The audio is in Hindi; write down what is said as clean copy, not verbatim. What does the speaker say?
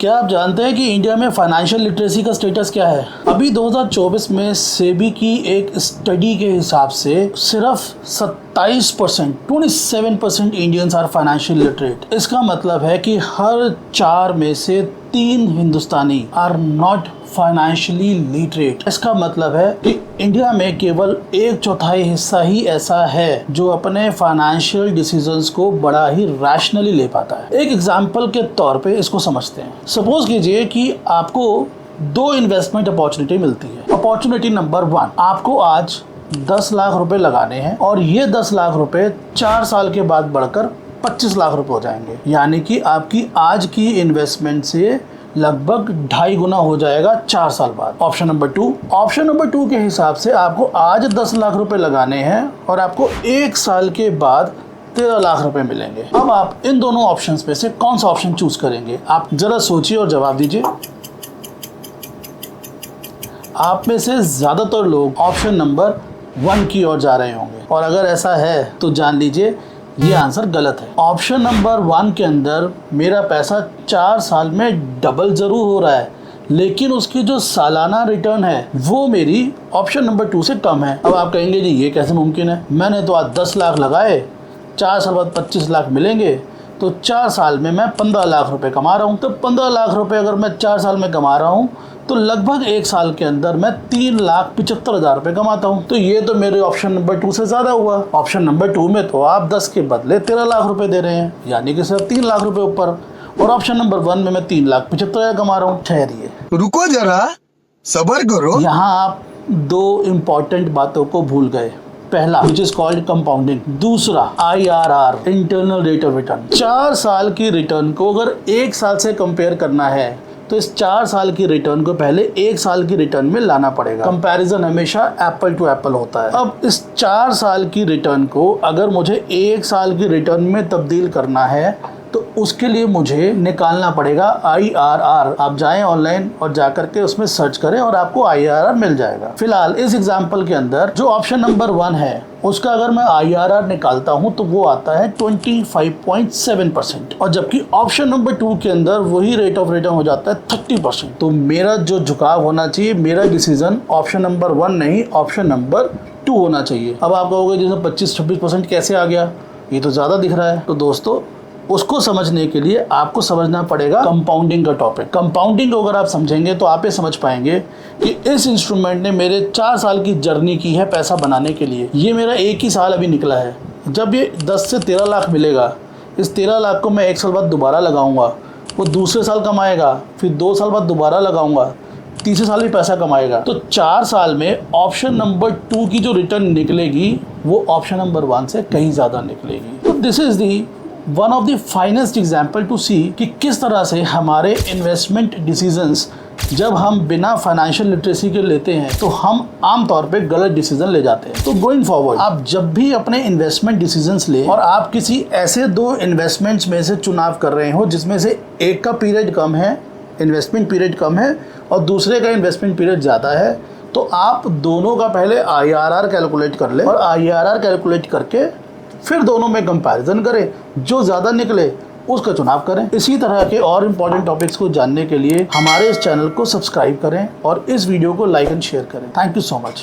क्या आप जानते हैं कि इंडिया में फाइनेंशियल लिटरेसी का स्टेटस क्या है? अभी 2024 में सेबी की एक स्टडी के हिसाब से सिर्फ 27% इंडियंस आर फाइनेंशियल लिटरेट। इसका मतलब है कि हर 4 में से 3 हिंदुस्तानी आर नॉट फाइनेंशियली लिटरेट। इसका मतलब है कि इंडिया में केवल 1/4 हिस्सा ही ऐसा है जो अपने फाइनेंशियल डिसीजंस को बड़ा ही रैशनली ले पाता है। एक एग्जांपल के तौर पे इसको समझते हैं। सपोज कीजिए कि आपको 2 इन्वेस्टमेंट अपॉर्चुनिटी मिलती है। अपॉर्चुनिटी नंबर 1, आपको आज 10 लाख रुपए लगाने हैं और ये 10 लाख रुपए 4 साल के बाद बढ़कर 25 लाख रुपए हो जाएंगे, यानी कि आपकी आज की इन्वेस्टमेंट से लगभग 2.5 गुना हो जाएगा 4 साल बाद। ऑप्शन नंबर 2 के हिसाब से आपको आज 10 लाख रुपए लगाने हैं और आपको 1 साल के बाद 13 लाख रुपए मिलेंगे। अब आप इन दोनों ऑप्शंस में से कौन सा ऑप्शन चूज करेंगे? आप जरा सोचिए और जवाब दीजिए। आप में से ज्यादातर लोग ऑप्शन नंबर 1 की ओर जा रहे होंगे, और अगर ऐसा है तो जान लीजिए ये आंसर गलत है। ऑप्शन नंबर 1 के अंदर मेरा पैसा 4 साल में डबल जरूर हो रहा है, लेकिन उसकी जो सालाना रिटर्न है वो मेरी ऑप्शन नंबर 2 से कम है। अब आप कहेंगे जी ये कैसे मुमकिन है? मैंने तो आज 10 लाख लगाए, 4 साल बाद 25 लाख मिलेंगे, तो 4 साल में मैं 15 लाख रुपए कमा रहा हूँ। तो 15 लाख रुपए अगर मैं 4 साल में कमा रहा हूँ तो लगभग 1 साल के अंदर मैं 3,75,000 रुपए कमाता हूँ। तो ये तो मेरे ऑप्शन नंबर 2 से ज्यादा हुआ। ऑप्शन नंबर 2 में तो आप 10 के बदले 13 लाख रुपए दे रहे हैं, यानी कि सिर्फ 3 लाख रुपए ऊपर। और ऑप्शन नंबर 1 में मैं 3,75,000 कमा रहा हूँ। ठहरिए, रुको जरा, सब्र करो। यहाँ आप 2 इम्पोर्टेंट बातों को भूल गए। पहला, विच इज कॉल्ड कंपाउंडिंग। दूसरा, IRR, internal rate of return. 4 साल की रिटर्न को अगर 1 साल से कंपेयर करना है तो इस 4 साल की रिटर्न को पहले 1 साल की रिटर्न में लाना पड़ेगा। कंपैरिजन हमेशा एप्पल टू एप्पल होता है। अब इस 4 साल की रिटर्न को अगर मुझे 1 साल की रिटर्न में तब्दील करना है तो उसके लिए मुझे निकालना पड़ेगा IRR। आप जाएं ऑनलाइन और जाकर के उसमें सर्च करें और आपको IRR मिल जाएगा। फिलहाल इस एग्जांपल के अंदर जो ऑप्शन नंबर 1 है उसका अगर मैं IRR निकालता हूं तो वो आता है 25.7%, और जबकि ऑप्शन नंबर 2 के अंदर वही रेट ऑफ रिटर्न हो जाता है 30%। तो मेरा जो झुकाव होना चाहिए, मेरा डिसीजन ऑप्शन नंबर 1 नहीं, ऑप्शन नंबर 2 होना चाहिए। अब आप कहोगे जैसे 25-26% कैसे आ गया, ये तो ज़्यादा दिख रहा है। तो दोस्तों, उसको समझने के लिए आपको समझना पड़ेगा कंपाउंडिंग का टॉपिक। कंपाउंडिंग को अगर आप समझेंगे तो आप ये समझ पाएंगे कि इस इंस्ट्रूमेंट ने मेरे 4 साल की जर्नी की है पैसा बनाने के लिए। ये मेरा 1 ही साल अभी निकला है। जब ये 10 से 13 लाख मिलेगा, इस 13 लाख को मैं 1 साल बाद दोबारा लगाऊंगा, वो दूसरे साल कमाएगा, फिर 2 साल बाद दोबारा लगाऊंगा, तीसरे साल भी पैसा कमाएगा। तो 4 साल में ऑप्शन नंबर 2 की जो रिटर्न निकलेगी वो ऑप्शन नंबर 1 से कहीं ज़्यादा निकलेगी। तो this is the one of the finest example to see कि किस तरह से हमारे इन्वेस्टमेंट डिसीजंस जब हम बिना फाइनेंशियल लिटरेसी के लेते हैं तो हम आमतौर पे गलत डिसीजन ले जाते हैं। तो गोइंग फॉरवर्ड आप जब भी अपने इन्वेस्टमेंट डिसीजंस लें और आप किसी ऐसे 2 इन्वेस्टमेंट्स में से चुनाव कर रहे हो जिसमें से एक का पीरियड कम है, इन्वेस्टमेंट पीरियड कम है, और दूसरे का इन्वेस्टमेंट पीरियड ज़्यादा है, तो आप दोनों का पहले IRR कैलकुलेट कर लें और IRR कैलकुलेट करके फिर दोनों में कंपैरिजन करें, जो ज़्यादा निकले उसका चुनाव करें। इसी तरह के और इम्पोर्टेंट टॉपिक्स को जानने के लिए हमारे इस चैनल को सब्सक्राइब करें और इस वीडियो को लाइक एंड शेयर करें। Thank you so much.